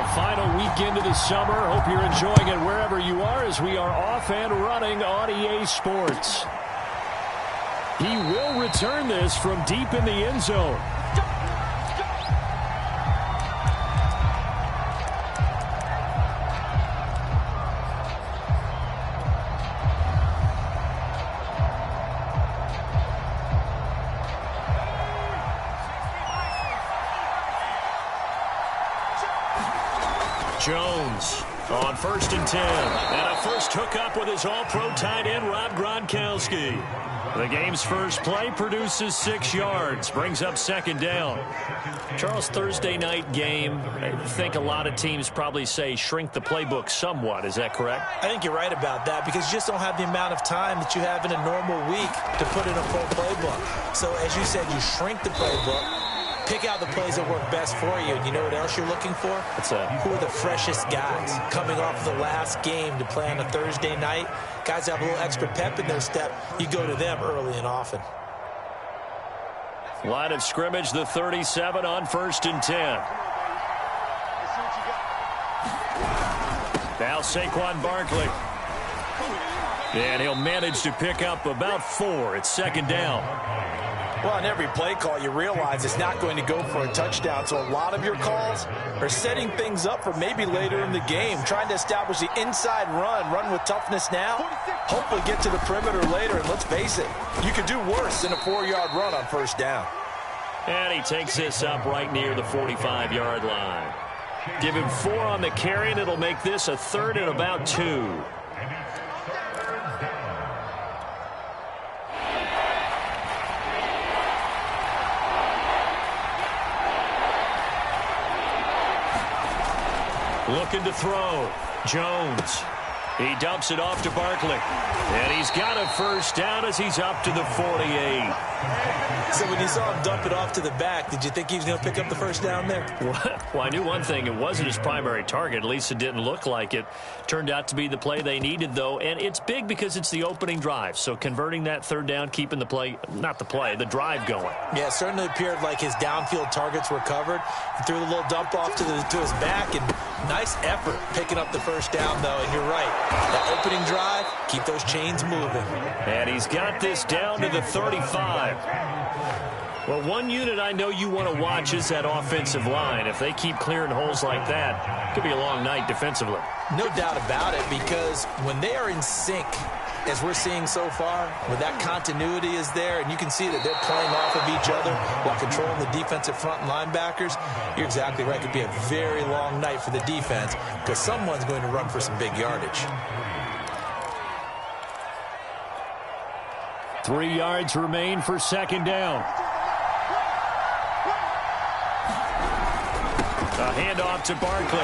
The final weekend of the summer. Hope you're enjoying it wherever you are as we are off and running on EA Sports. He will return this from deep in the end zone. Jones on 1st and 10. And a first hookup with his all-pro tight end, Rob Gronkowski. The game's first play produces 6 yards, brings up 2nd down. Charles, Thursday night game, I think a lot of teams probably say shrink the playbook somewhat. Is that correct? I think you're right about that because you just don't have the amount of time that you have in a normal week to put in a full playbook. So, as you said, you shrink the playbook. Pick out the plays that work best for you. And you know what else you're looking for? What's that? Who are the freshest guys coming off of the last game to play on a Thursday night? Guys have a little extra pep in their step. You go to them early and often. Line of scrimmage, the 37 on 1st and 10. Now Saquon Barkley. And he'll manage to pick up about 4. It's 2nd down. Well, on every play call, you realize it's not going to go for a touchdown. So a lot of your calls are setting things up for maybe later in the game, trying to establish the inside run with toughness now, hopefully get to the perimeter later. And let's face it, you could do worse than a 4-yard run on 1st down. And he takes this up right near the 45-yard line. Give him 4 on the carry, and it'll make this a 3rd and about 2. Looking to throw. Jones. He dumps it off to Barkley. And he's got a 1st down as he's up to the 48. So when you saw him dump it off to the back, did you think he was going to pick up the 1st down there? Well, I knew one thing. It wasn't his primary target. At least it didn't look like it. Turned out to be the play they needed, though. And it's big because it's the opening drive. So converting that 3rd down, keeping the play, not the play, the drive going. Yeah, it certainly appeared like his downfield targets were covered. He threw a little dump off to his back, and nice effort picking up the 1st down, though. And you're right. That opening drive, keep those chains moving. And he's got this down to the 35. Well, one unit I know you want to watch is that offensive line. If they keep clearing holes like that, it could be a long night defensively. No doubt about it, because when they are in sync, as we're seeing so far, where that continuity is there, and you can see that they're playing off of each other while controlling the defensive front and linebackers, you're exactly right. It could be a very long night for the defense because someone's going to run for some big yardage. 3 yards remain for 2nd down. A handoff to Barkley.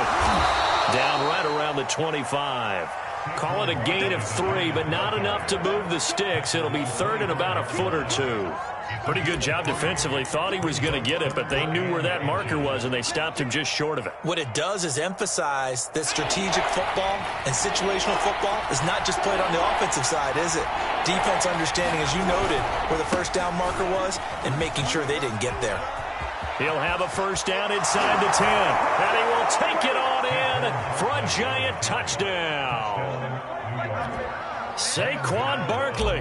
Down right around the 25. Call it a gain of 3, but not enough to move the sticks. It'll be 3rd and about a foot or 2. Pretty good job defensively. Thought he was going to get it, but they knew where that marker was, and they stopped him just short of it. What it does is emphasize that strategic football and situational football is not just played on the offensive side, is it? Defense understanding, as you noted, where the 1st down marker was and making sure they didn't get there. He'll have a 1st down inside the 10. And he will take it on in for a giant touchdown. Saquon Barkley,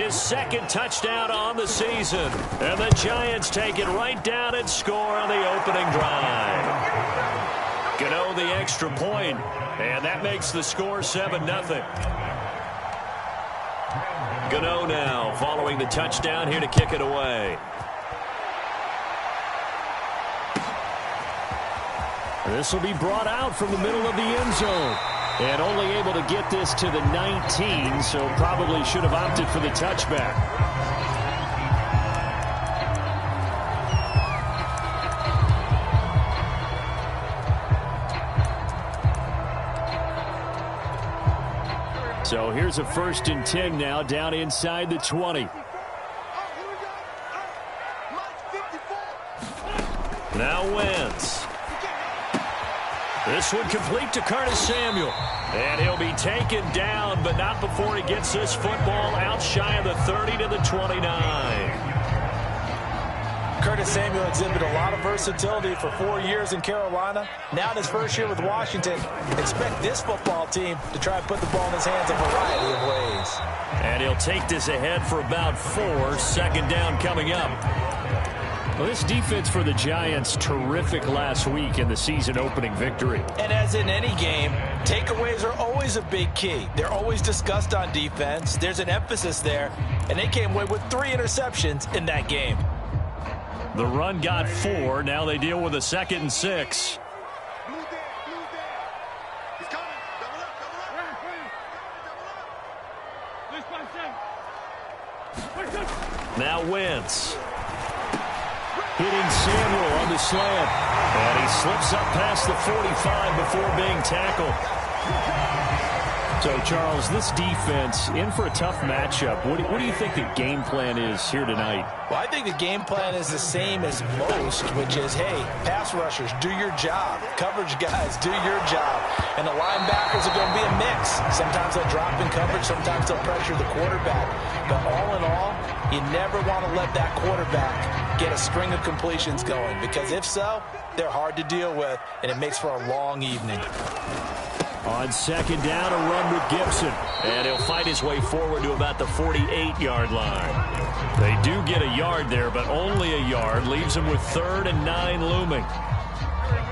his 2nd touchdown on the season. And the Giants take it right down and score on the opening drive. Gano the extra point, and that makes the score 7-0. Gano now following the touchdown here to kick it away. This will be brought out from the middle of the end zone. And only able to get this to the 19, so probably should have opted for the touchback. So here's a 1st and 10 now down inside the 20. Now Wentz. This one complete to Curtis Samuel. And he'll be taken down, but not before he gets this football out shy of the 30 to the 29. Curtis Samuel exhibited a lot of versatility for 4 years in Carolina. Now in his first year with Washington, expect this football team to try and put the ball in his hands a variety of ways. And he'll take this ahead for about 4. Second down coming up. Well, this defense for the Giants, terrific last week in the season-opening victory. And as in any game, takeaways are always a big key. They're always discussed on defense. There's an emphasis there, and they came away with 3 interceptions in that game. The run got 4. Now they deal with a 2nd and 6. Now Wentz. Hitting Samuel on the slant. And he slips up past the 45 before being tackled. So, Charles, this defense in for a tough matchup. What do you think the game plan is here tonight? Well, I think the game plan is the same as most, which is, hey, pass rushers, do your job. Coverage guys, do your job. And the linebackers are going to be a mix. Sometimes they'll drop in coverage. Sometimes they'll pressure the quarterback. But all in all, you never want to let that quarterback get a string of completions going, because if so, they're hard to deal with, and it makes for a long evening. On second down, a run with Gibson. And he'll fight his way forward to about the 48-yard line. They do get a yard there, but only a yard. Leaves him with 3rd and 9 looming.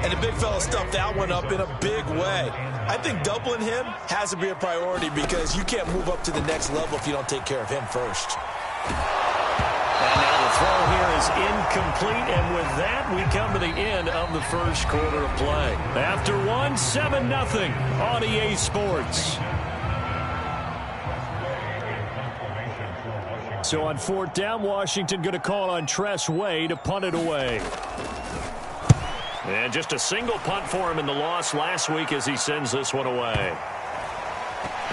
And the big fella stuffed that one up in a big way. I think doubling him has to be a priority, because you can't move up to the next level if you don't take care of him first. And now the throw here is incomplete, and with that, we come to the end of the first quarter of play. After 1, 7-0 on EA Sports. So on 4th down, Washington going to call on Tress Way to punt it away. And just a single punt for him in the loss last week as he sends this one away.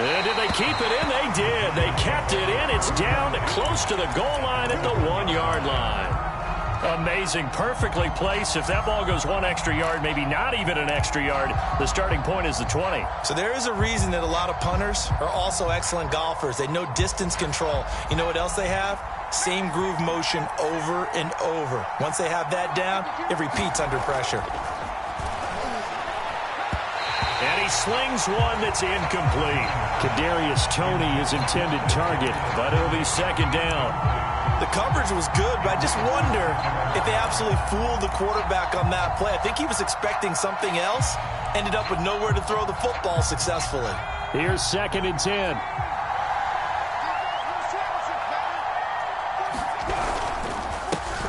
And did they keep it in? They did. They kept it in. It's down to close to the goal line at the 1-yard line. Amazing. Perfectly placed. If that ball goes 1 extra yard, maybe not even an extra yard, the starting point is the 20. So there is a reason that a lot of punters are also excellent golfers. They know distance control. You know what else they have? Same groove motion over and over. Once they have that down, it repeats under pressure. And he slings one that's incomplete. Kadarius Toney, his intended target, but it'll be second down. The coverage was good, but I just wonder if they absolutely fooled the quarterback on that play. I think he was expecting something else, ended up with nowhere to throw the football successfully. Here's 2nd and 10.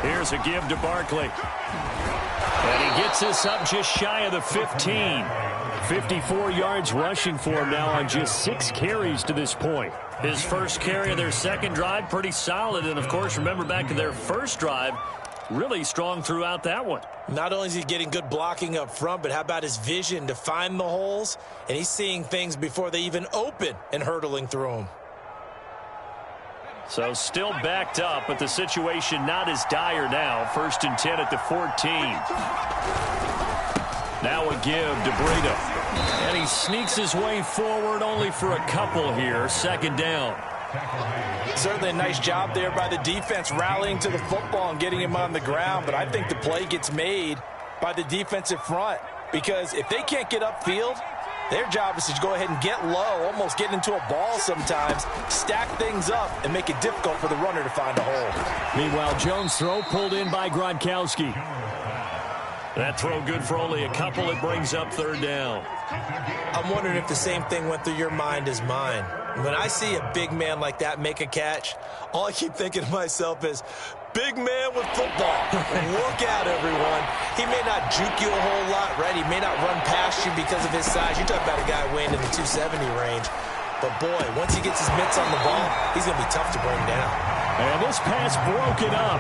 Here's a give to Barkley. And he gets this up just shy of the 15. 54 yards rushing for him now on just 6 carries to this point. His first carry of their second drive, pretty solid. And, of course, remember back to their first drive, really strong throughout that one. Not only is he getting good blocking up front, but how about his vision to find the holes? And he's seeing things before they even open and hurtling through them. So still backed up, but the situation not as dire now. 1st and 10 at the 14. Now a give to Breida. And he sneaks his way forward only for a couple here. 2nd down. Certainly a nice job there by the defense rallying to the football and getting him on the ground. But I think the play gets made by the defensive front, because if they can't get upfield, their job is to go ahead and get low, almost get into a ball sometimes, stack things up, and make it difficult for the runner to find a hole. Meanwhile, Jones' throw pulled in by Gronkowski. That throw good for only a couple. It brings up 3rd down. I'm wondering if the same thing went through your mind as mine. When I see a big man like that make a catch, all I keep thinking to myself is, big man with football. Look out, everyone. He may not juke you a whole lot, right? He may not run past you because of his size. You're talking about a guy weighing in the 270 range. But, boy, once he gets his mitts on the ball, he's going to be tough to bring down. And this pass broken up.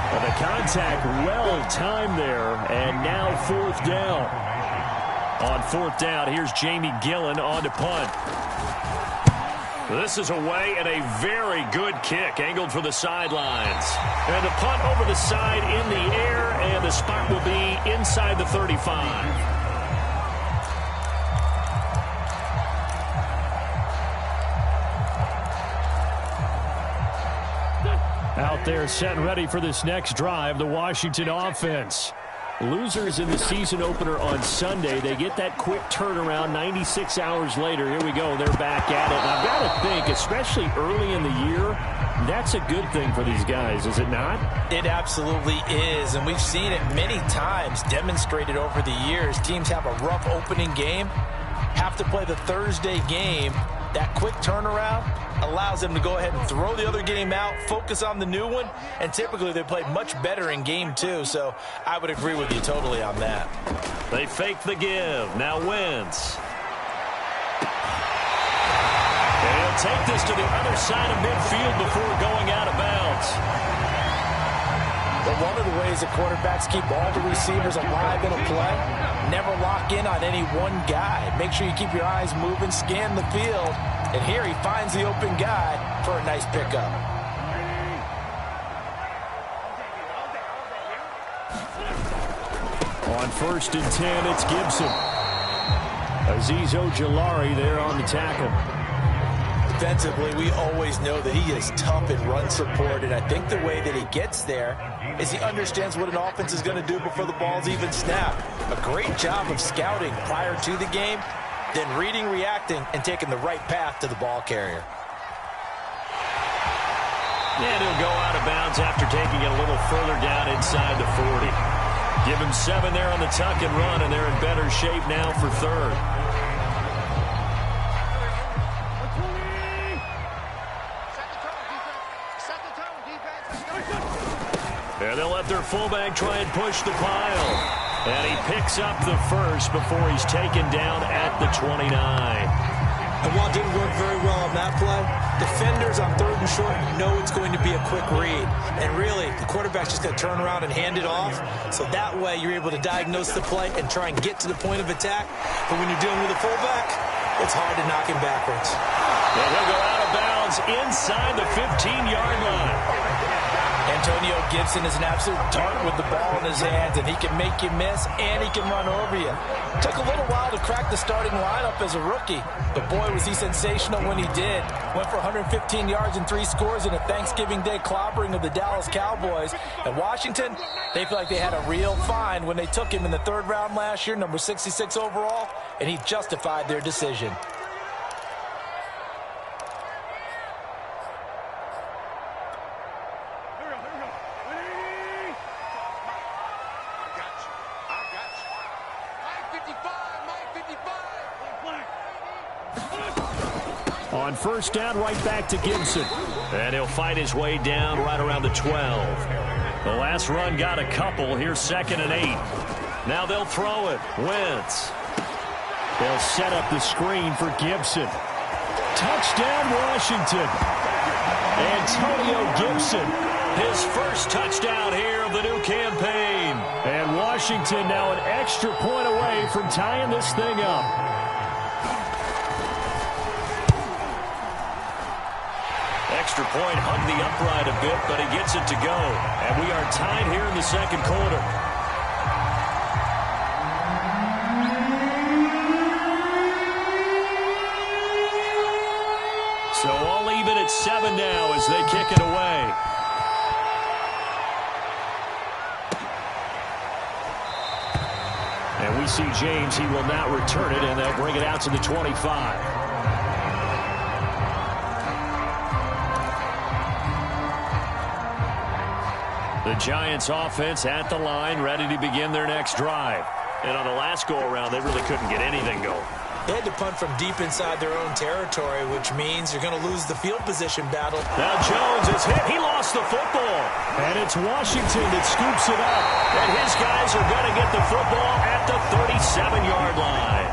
And the contact well-timed there. And now 4th down. On 4th down, here's Jamie Gillen on to punt. This is away, and a very good kick angled for the sidelines. And the punt over the side in the air, and the spot will be inside the 35. Out there set and ready for this next drive, the Washington offense. Losers in the season opener on Sunday, they get that quick turnaround 96 hours later. Here we go, they're back at it. And I've got to think, especially early in the year, that's a good thing for these guys, is it not? It absolutely is, and we've seen it many times demonstrated over the years. Teams have a rough opening game, have to play the Thursday game. That quick turnaround allows them to go ahead and throw the other game out, focus on the new one, and typically they play much better in game two, so I would agree with you totally on that. They fake the give. Now Wentz. And he'll take this to the other side of midfield before going out of bounds. But one of the ways the quarterbacks keep all the receivers alive in a play, never lock in on any one guy. Make sure you keep your eyes moving, scan the field, and here he finds the open guy for a nice pickup. On 1st and 10, it's Gibson. Azeez Ojulari there on the tackle. Defensively, we always know that he is tough in run support, and I think the way that he gets there is he understands what an offense is going to do before the ball's even snapped. A great job of scouting prior to the game, then reading, reacting, and taking the right path to the ball carrier. And he'll go out of bounds after taking it a little further down inside the 40. Give him 7 there on the tuck and run, and they're in better shape now for 3rd. And they'll let their fullback try and push the pile. And he picks up the first before he's taken down at the 29. And while it didn't work very well on that play, defenders on 3rd and short know it's going to be a quick read. And really, the quarterback's just going to turn around and hand it off. So that way, you're able to diagnose the play and try and get to the point of attack. But when you're dealing with a fullback, it's hard to knock him backwards. And he'll go out of bounds inside the 15-yard line. Antonio Gibson is an absolute dart with the ball in his hands, and he can make you miss, and he can run over you. Took a little while to crack the starting lineup as a rookie, but boy, was he sensational when he did. Went for 115 yards and 3 scores in a Thanksgiving Day clobbering of the Dallas Cowboys. And Washington, they feel like they had a real find when they took him in the 3rd round last year, number 66 overall, and he justified their decision. On 1st down, right back to Gibson. And he'll fight his way down right around the 12. The last run got a couple. Here's 2nd and 8. Now they'll throw it. Wentz. They'll set up the screen for Gibson. Touchdown, Washington. Antonio Gibson, his first touchdown here of the new campaign. And Washington now an extra point away from tying this thing up. Extra point hung the upright a bit, but he gets it to go. And we are tied here in the 2nd quarter. So all even at 7 now as they kick it away. And we see James, he will not return it, and they'll bring it out to the 25. The Giants offense at the line, ready to begin their next drive. And on the last go-around, they really couldn't get anything going. They had to punt from deep inside their own territory, which means you're going to lose the field position battle. Now Jones is hit. He lost the football. And it's Washington that scoops it up. And his guys are going to get the football at the 37-yard line.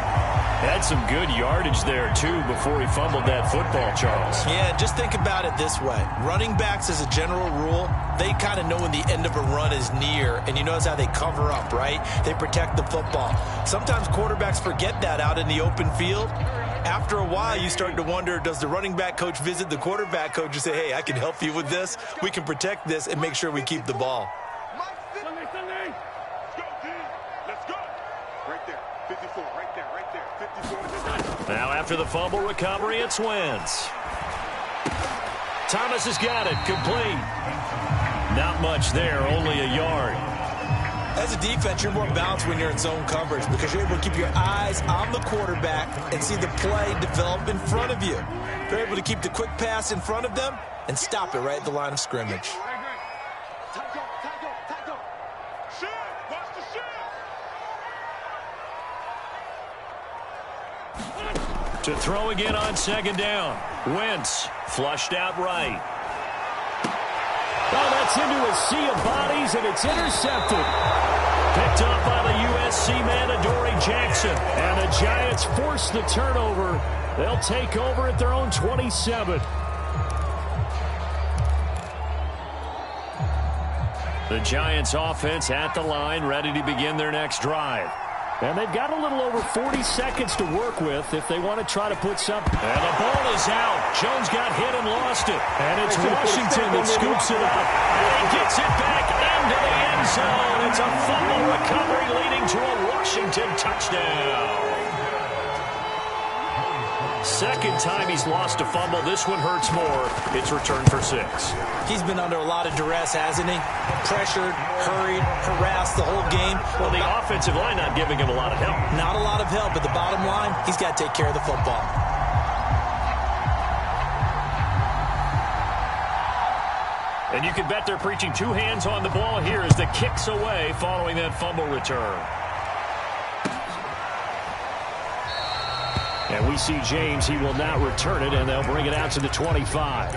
Had some good yardage there, too, before he fumbled that football, Charles. Yeah, just think about it this way. Running backs, as a general rule, they kind of know when the end of a run is near, and you notice how they cover up, right? They protect the football. Sometimes quarterbacks forget that out in the open field. After a while, you start to wonder, does the running back coach visit the quarterback coach and say, hey, I can help you with this. We can protect this and make sure we keep the ball. Now after the fumble recovery, it's Wentz. Thomas has got it, complete. Not much there, only a yard. As a defense, you're more balanced when you're in zone coverage because you're able to keep your eyes on the quarterback and see the play develop in front of you. You're able to keep the quick pass in front of them and stop it right at the line of scrimmage. To throw again on second down. Wentz flushed out right. Oh, that's into a sea of bodies, and it's intercepted. Picked up by the USC man, Adoree Jackson. And the Giants force the turnover. They'll take over at their own 27. The Giants offense at the line, ready to begin their next drive. And they've got a little over 40 seconds to work with if they want to try to put something. And the ball is out. Jones got hit and lost it. And it's Washington that scoops it up. And he gets it back into the end zone. It's a fumble recovery leading to a Washington touchdown. Second time he's lost a fumble. This one hurts more. It's returned for 6. He's been under a lot of duress, hasn't he? Pressured, hurried, harassed the whole game. Well, the offensive line not giving him a lot of help. Not a lot of help, but the bottom line, he's got to take care of the football. And you can bet they're preaching 2 hands on the ball here as the kick's away following that fumble return. And we see James, he will not return it, and they'll bring it out to the 25.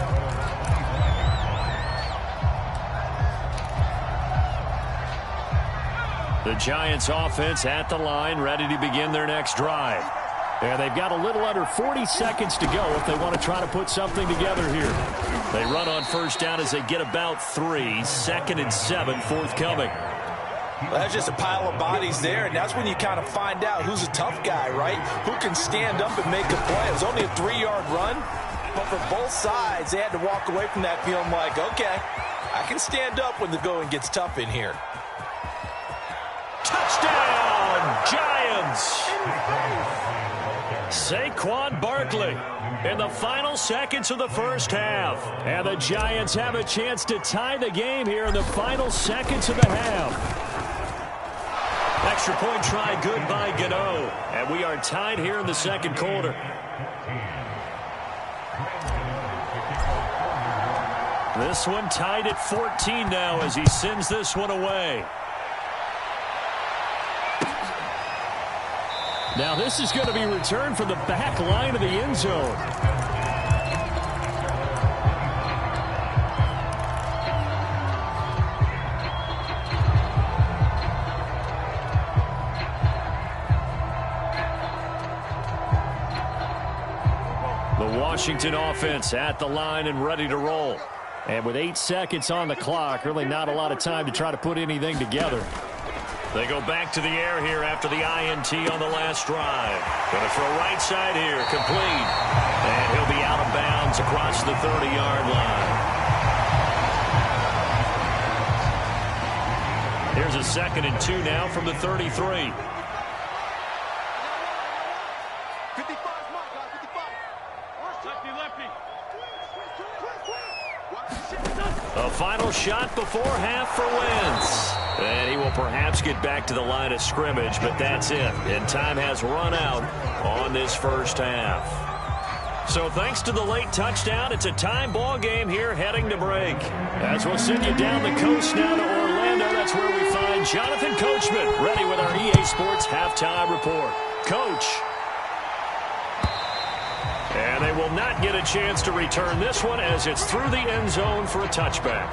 The Giants offense at the line, ready to begin their next drive. And they've got a little under 40 seconds to go if they want to try to put something together here. They run on first down as they get about 3. 2nd and 7, forthcoming. Well, that's just a pile of bodies there, and that's when you kind of find out who's a tough guy, right? Who can stand up and make a play. It was only a 3-yard run, but for both sides, they had to walk away from that feeling like, okay, I can stand up when the going gets tough in here. Touchdown, Giants! Saquon Barkley in the final seconds of the first half. And the Giants have a chance to tie the game here in the final seconds of the half. Extra point try good by Gano. And we are tied here in the second quarter. This one tied at 14 now as he sends this one away. Now this is going to be returned from the back line of the end zone. The Washington offense at the line and ready to roll. And with 8 seconds on the clock, really not a lot of time to try to put anything together. They go back to the air here after the INT on the last drive. Going to throw right side here, complete. And he'll be out of bounds across the 30-yard line. Here's a 2nd and 2 now from the 33. A final shot before half for Wentz. And he will perhaps get back to the line of scrimmage, but that's it. And time has run out on this first half. So thanks to the late touchdown, it's a time ball game here heading to break. As we'll send you down the coast now to Orlando, that's where we find Jonathan Coachman, ready with our EA Sports halftime report. Coach. And they will not get a chance to return this one as it's through the end zone for a touchback.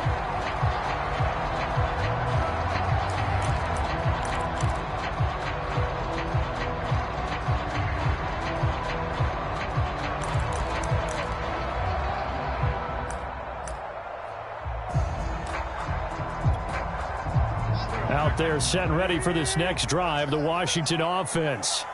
Out there set and ready for this next drive, the Washington offense.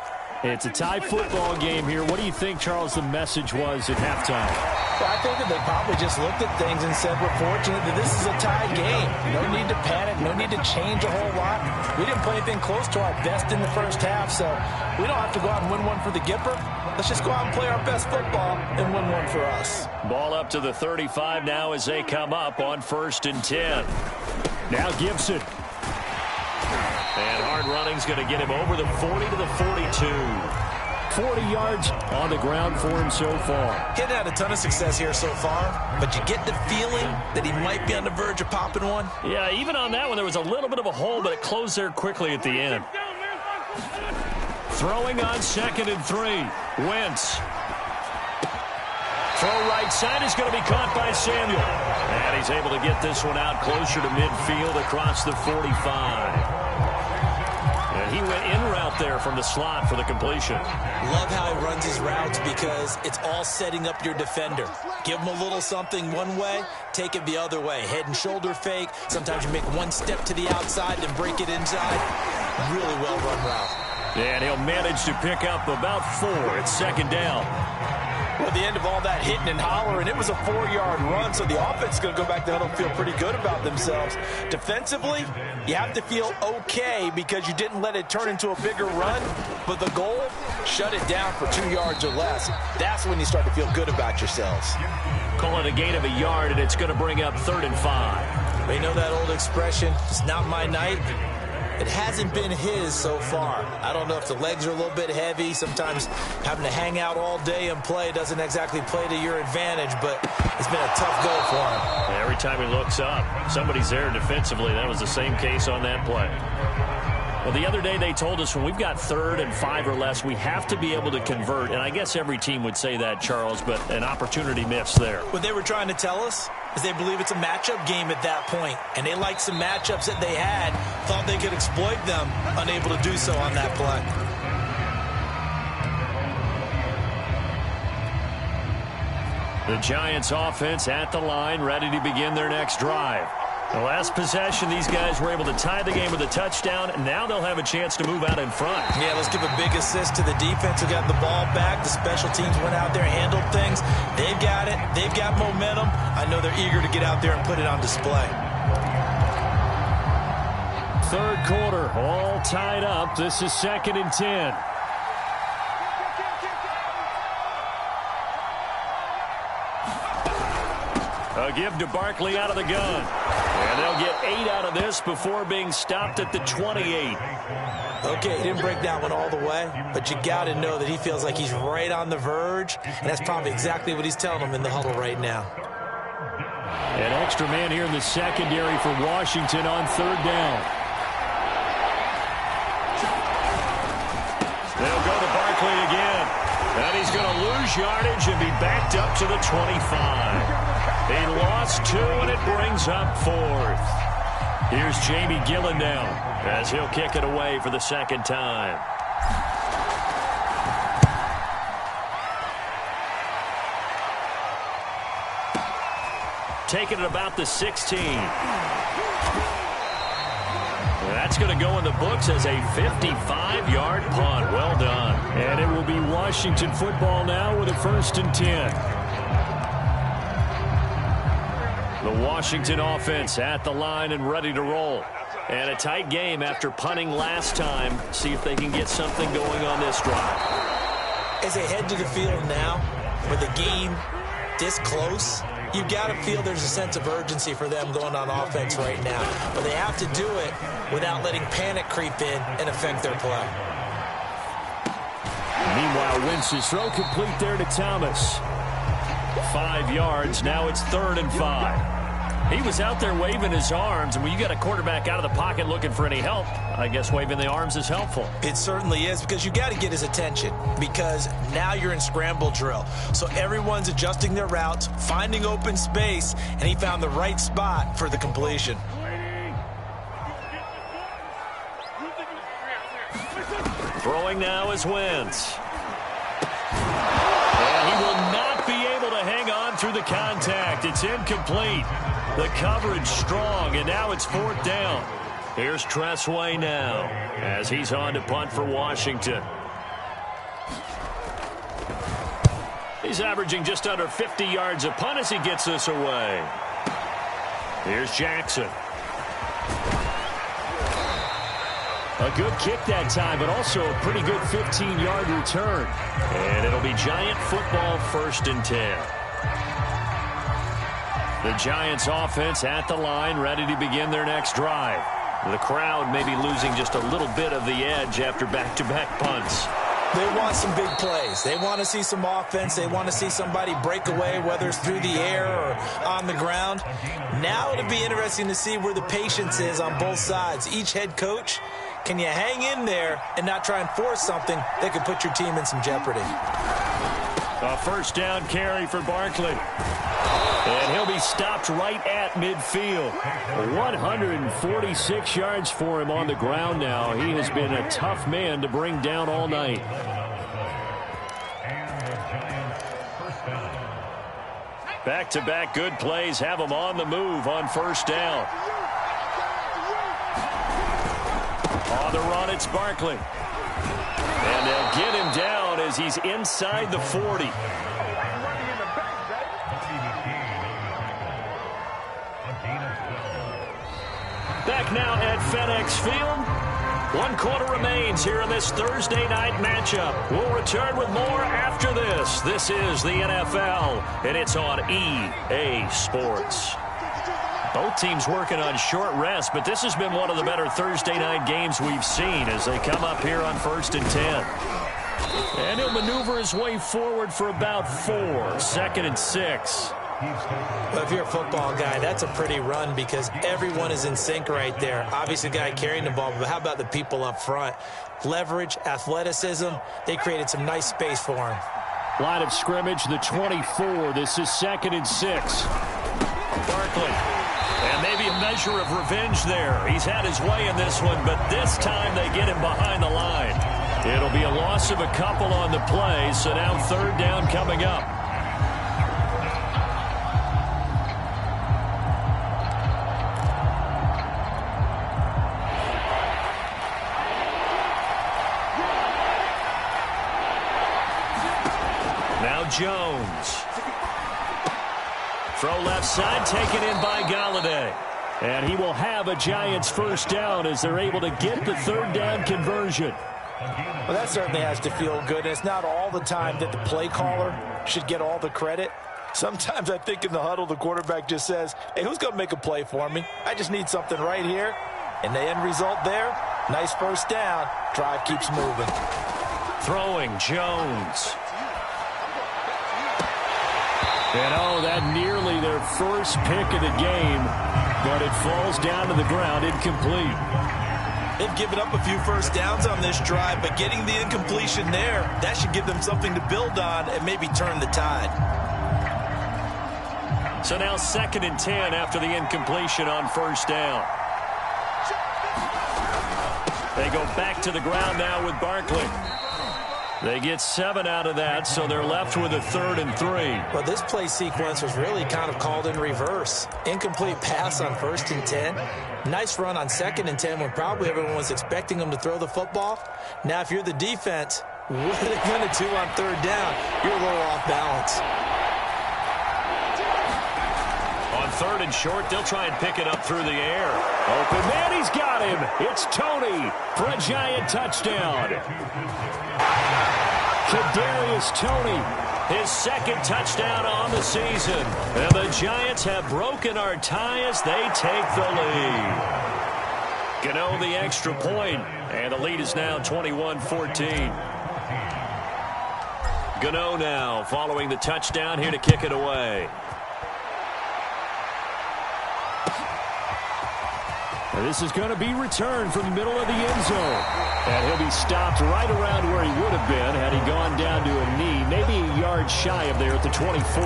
It's a tie football game here. What do you think, Charles, the message was at halftime? Well, I think that they probably just looked at things and said, we're fortunate that this is a tied game. No need to panic, no need to change a whole lot. We didn't play anything close to our best in the first half, so we don't have to go out and win one for the Gipper. Let's just go out and play our best football and win one for us. Ball up to the 35 now as they come up on 1st and 10. Now Gibson. And hard running's going to get him over the 40 to the 42. 40 yards on the ground for him so far. He hadn't had a ton of success here so far, but you get the feeling that he might be on the verge of popping one. Yeah, even on that one, there was a little bit of a hole, but it closed there quickly at the end. Throwing on 2nd and 3. Wentz. Throw right side is going to be caught by Samuel. And he's able to get this one out closer to midfield across the 45. And he went in route there from the slot for the completion. Love how he runs his routes because it's all setting up your defender. Give him a little something one way, take it the other way. Head and shoulder fake. Sometimes you make one step to the outside, then break it inside. Really well run route. And he'll manage to pick up about 4 at 2nd down. Well, at the end of all that hitting and hollering, it was a 4-yard run, so the offense is going to go back to huddle and feel pretty good about themselves. Defensively, you have to feel okay because you didn't let it turn into a bigger run, but the goal, shut it down for 2 yards or less. That's when you start to feel good about yourselves. Call it a gain of a yard, and it's going to bring up 3rd and 5. They know that old expression, it's not my night. It hasn't been his so far. I don't know if the legs are a little bit heavy. Sometimes having to hang out all day and play doesn't exactly play to your advantage, but it's been a tough go for him. Every time he looks up, somebody's there defensively. That was the same case on that play. Well, the other day they told us when we've got 3rd and 5 or less, we have to be able to convert. And I guess every team would say that, Charles, but an opportunity missed there. What they were trying to tell us is they believe it's a matchup game at that point. And they liked some matchups that they had, thought they could exploit them, unable to do so on that play. The Giants offense at the line, ready to begin their next drive. The last possession, these guys were able to tie the game with a touchdown, and now they'll have a chance to move out in front. Yeah, let's give a big assist to the defense who got the ball back. The special teams went out there, handled things. They've got it. They've got momentum. I know they're eager to get out there and put it on display. 3rd quarter, all tied up. This is 2nd and 10. A give to Barkley out of the gun. And they'll get 8 out of this before being stopped at the 28. Okay, he didn't break that one all the way, but you got to know that he feels like he's right on the verge, and that's probably exactly what he's telling them in the huddle right now. An extra man here in the secondary for Washington on 3rd down. They'll go to Barkley again. And he's going to lose yardage and be backed up to the 25. He lost 2, and it brings up 4th. Here's Jamie Gillen now as he'll kick it away for the 2nd time. Taking it about the 16. That's going to go in the books as a 55-yard punt. Well done. And it will be Washington football now with a 1st and 10. The Washington offense at the line and ready to roll. And a tight game after punting last time. See if they can get something going on this drive. As they head to the field now, with the game this close, you've got to feel there's a sense of urgency for them going on offense right now. But they have to do it without letting panic creep in and affect their play. Meanwhile, Wentz's throw complete there to Thomas. 5 yards. Now it's 3rd and 5. He was out there waving his arms, and when you got a quarterback out of the pocket looking for any help, I guess waving the arms is helpful. It certainly is, because you got to get his attention, because now you're in scramble drill. So everyone's adjusting their routes, finding open space, and he found the right spot for the completion. Throwing now is Wentz. And he will not be able to hang on through the contact. It's incomplete. The coverage strong, and now it's 4th down. Here's Tressway now as he's on to punt for Washington. He's averaging just under 50 yards a punt as he gets this away. Here's Jackson. A good kick that time, but also a pretty good 15-yard return. And it'll be Giant football, 1st and 10. The Giants offense at the line, ready to begin their next drive. The crowd may be losing just a little bit of the edge after back-to-back punts. They want some big plays. They want to see some offense. They want to see somebody break away, whether it's through the air or on the ground. Now it'll be interesting to see where the patience is on both sides. Each head coach, can you hang in there and not try and force something that could put your team in some jeopardy? A 1st down carry for Barkley. And he'll be stopped right at midfield. 146 yards for him on the ground now. He has been a tough man to bring down all night. Back-to-back good plays have him on the move on 1st down. On the run, it's Barkley. And they'll get him down as he's inside the 40. Back now at FedEx Field. 1 quarter remains here in this Thursday night matchup. We'll return with more after this. This is the NFL, and it's on EA Sports. Both teams working on short rest, but this has been one of the better Thursday night games we've seen as they come up here on 1st and 10. And he'll maneuver his way forward for about 4. 2nd and 6. Well, if you're a football guy, that's a pretty run because everyone is in sync right there. Obviously, the guy carrying the ball, but how about the people up front? Leverage, athleticism, they created some nice space for him. Line of scrimmage, the 24. This is 2nd and 6. Barkley. And maybe a measure of revenge there. He's had his way in this one, but this time they get him behind the line. It'll be a loss of a couple on the play, so now 3rd down coming up. Jones. Throw left side, taken in by Galladay. And he will have a Giants 1st down as they're able to get the 3rd down conversion. Well, that certainly has to feel good. It's not all the time that the play caller should get all the credit. Sometimes I think in the huddle, the quarterback just says, hey, who's going to make a play for me? I just need something right here. And the end result there, nice 1st down. Drive keeps moving. Throwing Jones. And, that nearly their first pick of the game, but it falls down to the ground incomplete. They've given up a few 1st downs on this drive, but getting the incompletion there, that should give them something to build on and maybe turn the tide. So now 2nd and 10 after the incompletion on 1st down. They go back to the ground now with Barkley. They get 7 out of that, so they're left with a 3rd and 3. Well, this play sequence was really kind of called in reverse. Incomplete pass on 1st and 10. Nice run on 2nd and 10 when probably everyone was expecting them to throw the football. Now, if you're the defense, what are they going to do on 3rd down? You're a little off balance. On 3rd and short, they'll try and pick it up through the air. Open man, he's got him. It's Tony for a Giant touchdown. Kadarius Toney, his 2nd touchdown on the season. And the Giants have broken our tie as they take the lead. Gano the extra point, and the lead is now 21-14. Gano now following the touchdown here to kick it away. And this is going to be returned from the middle of the end zone. And he'll be stopped right around where he would have been had he gone down to a knee, maybe a yard shy of there at the 24.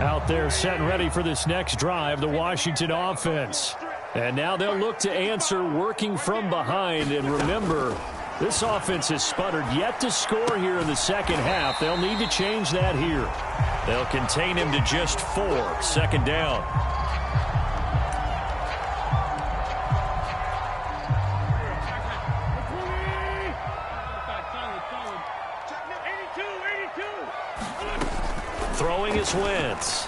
Out there set and ready for this next drive, the Washington offense. And now they'll look to answer working from behind. And remember, this offense has sputtered yet to score here in the 2nd half. They'll need to change that here. They'll contain him to just 4. 2nd down. Throwing is Wentz.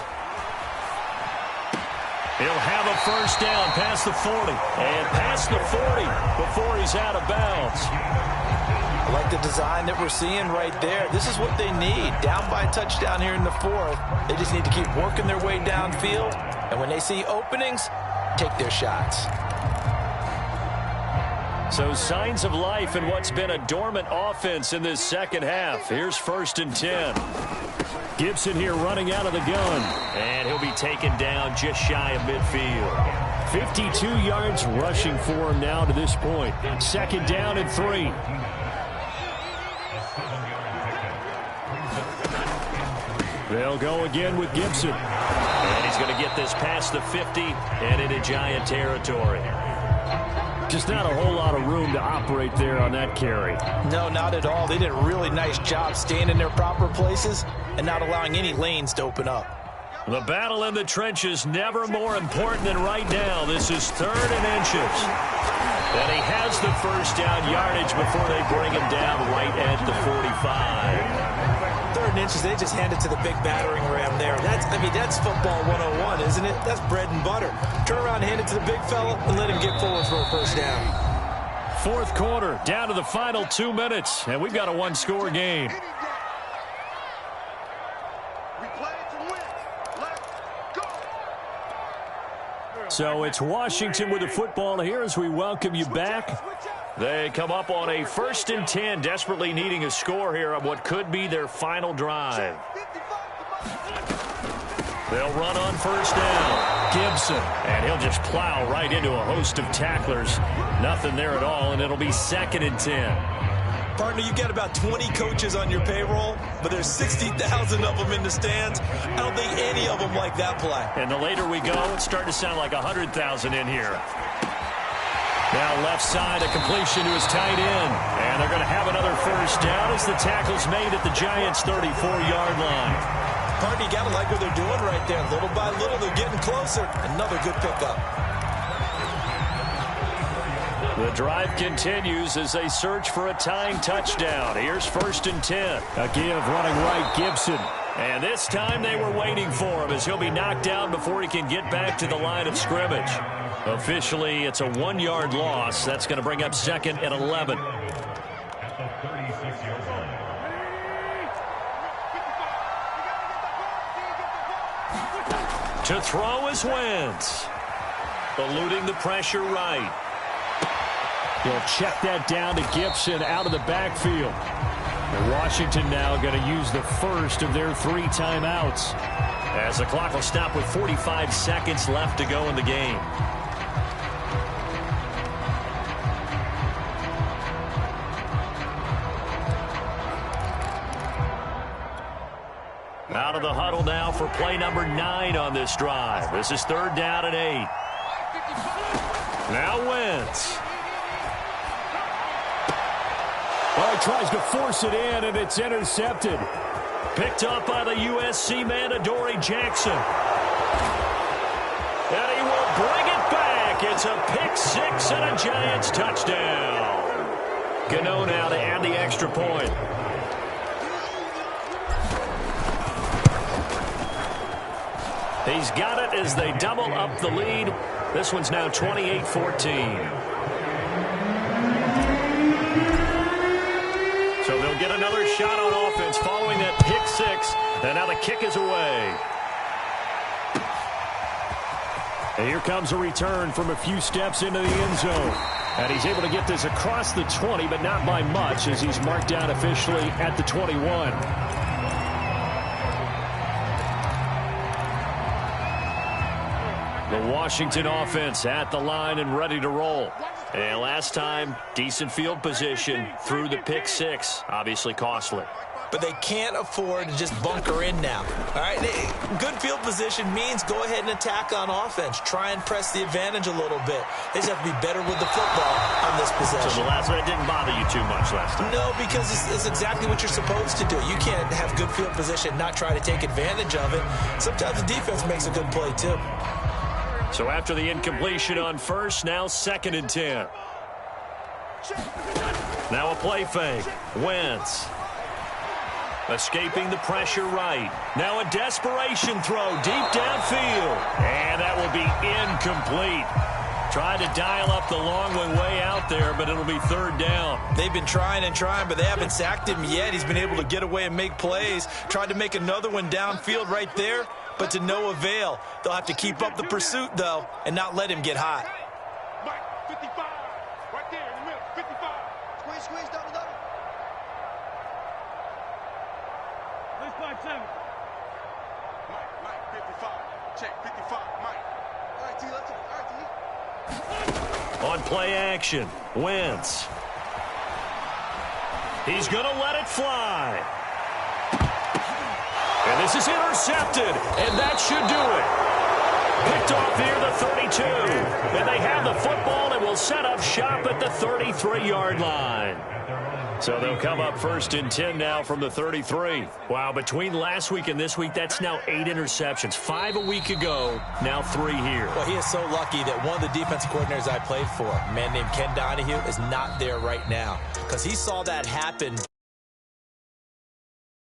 He'll have a first down past the 40. And past the 40 before he's out of bounds. I like the design that we're seeing right there. This is what they need. Down by a touchdown here in the fourth. They just need to keep working their way downfield. And when they see openings, take their shots. So signs of life in what's been a dormant offense in this second half. Here's 1st and 10. Gibson here running out of the gun. And he'll be taken down just shy of midfield. 52 yards rushing for him now to this point. 2nd down and 3. They'll go again with Gibson. And he's going to get this past the 50 and into Giant territory. Just not a whole lot of room to operate there on that carry. No, not at all. They did a really nice job staying in their proper places and not allowing any lanes to open up. The battle in the trenches never more important than right now. This is 3rd and inches. And he has the first down yardage before they bring him down right at the 45. 3rd and inches, they just hand it to the big battering ram there. That's football 101, isn't it? That's bread and butter. Turn around, hand it to the big fella, and let him get forward for a first down. 4th quarter, down to the final 2 minutes, and we've got a one-score game. So it's Washington with the football here as we welcome you back. They come up on a 1st and 10, desperately needing a score here on what could be their final drive. They'll run on 1st down. Gibson, and he'll just plow right into a host of tacklers. Nothing there at all, and it'll be 2nd and 10. Partner, you got about 20 coaches on your payroll, but there's 60,000 of them in the stands. I don't think any of them like that play. And the later we go, it's starting to sound like 100,000 in here. Now left side, a completion to his tight end. And they're going to have another first down as the tackle's made at the Giants' 34-yard line. Partner, you got to like what they're doing right there. Little by little, they're getting closer. Another good pickup. The drive continues as they search for a tying touchdown. Here's 1st and 10. A give running right, Gibson. And this time they were waiting for him as he'll be knocked down before he can get back to the line of scrimmage. Officially, it's a 1-yard loss. That's going to bring up 2nd and 11. To throw is Wentz. Eluding the pressure right. He'll check that down to Gibson out of the backfield. And Washington now going to use the first of their 3 timeouts, as the clock will stop with 45 seconds left to go in the game. Out of the huddle now for play number 9 on this drive. This is 3rd down and 8. Now Wentz. Well, he tries to force it in, and it's intercepted. Picked up by the USC man, Adoree Jackson. And he will bring it back. It's a pick 6 and a Giants touchdown. Gano now to add the extra point. He's got it as they double up the lead. This one's now 28-14. So they'll get another shot on offense following that pick 6. And now the kick is away. And here comes a return from a few steps into the end zone. And he's able to get this across the 20, but not by much, as he's marked down officially at the 21. The Washington offense at the line and ready to roll. And last time, decent field position through the pick 6. Obviously costly. But they can't afford to just bunker in now. All right, good field position means go ahead and attack on offense. Try and press the advantage a little bit. They just have to be better with the football on this possession. So the last one didn't bother you too much last time? No, because it's exactly what you're supposed to do. You can't have good field position, not try to take advantage of it. Sometimes the defense makes a good play too. So after the incompletion on first, now 2nd and 10. Now a play fake. Wentz. Escaping the pressure right. Now a desperation throw deep downfield. And that will be incomplete. Tried to dial up the long way out there, but it'll be third down. They've been trying and trying, but they haven't sacked him yet. He's been able to get away and make plays. Tried to make another one downfield right there, but to no avail. They'll have to keep up the pursuit, though, and not let him get hot. Mike, 55, right there in the middle, 55. Squeeze, double. Let's 5-7. Mike, 55. Check, 55, Mike. All right, T, let's go. All right, T. On play action, Wentz. He's going to let it fly. And this is intercepted, and that should do it. Picked off near the 32. And they have the football and will set up shop at the 33-yard line. So they'll come up 1st and 10 now from the 33. Wow, between last week and this week, that's now 8 interceptions. 5 a week ago, now 3 here. Well, he is so lucky that one of the defensive coordinators I played for, a man named Ken Donahue, is not there right now. Because he saw that happen